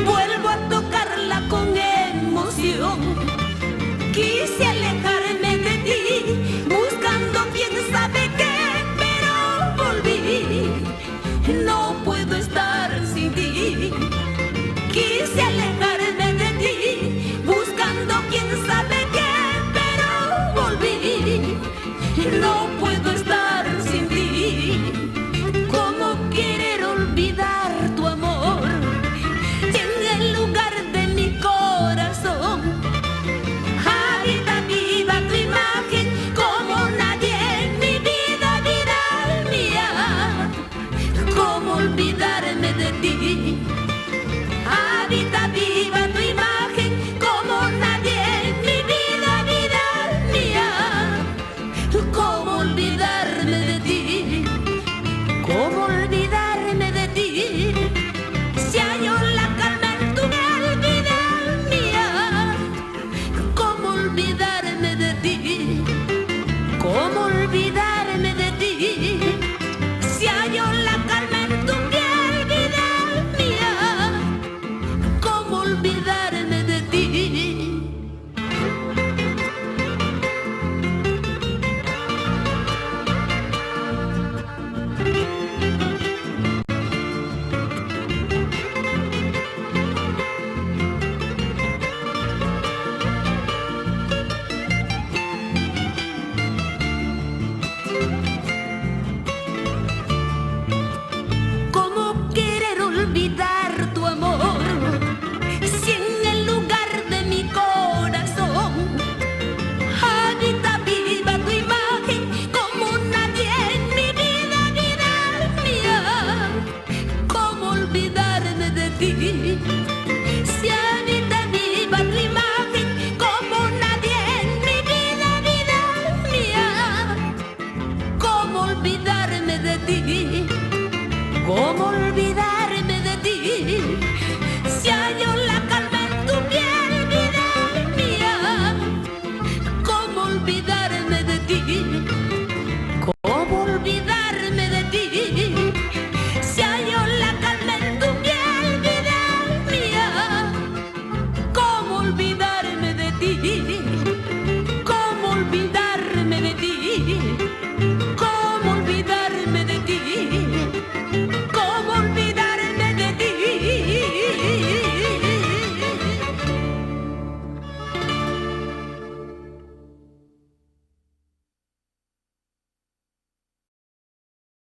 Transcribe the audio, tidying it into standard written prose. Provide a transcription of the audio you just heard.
Vuelvo a tocarla con emoción. Quise alejarme de ti, buscando quién sabe qué, pero volví. No puedo estar sin ti. Quise alejarme de ti, buscando quién sabe qué, pero volví. No puedo estar sin ti. ¿Cómo querer olvidar tu amor en el lugar de mi corazón? Habita viva tu imagen como nadie en mi vida, vida mía. ¿Cómo olvidarme de ti? Habita viva tu imagen como nadie en mi vida, vida mía. ¿Cómo olvidarme de ti? ¿Cómo olvidarme de ti? Si hallo la calma en tu piel, vida mía. ¿Cómo olvidarme de ti? ¿Cómo olvidarme de ti? Si hallo la calma en tu piel, vida mía. ¿Cómo olvidarme de ti? ¿Cómo querer olvidar tu amor si en el lugar de mi corazón habita viva tu imagen como nadie en mi vida, vida mía? ¿Cómo olvidarme de ti?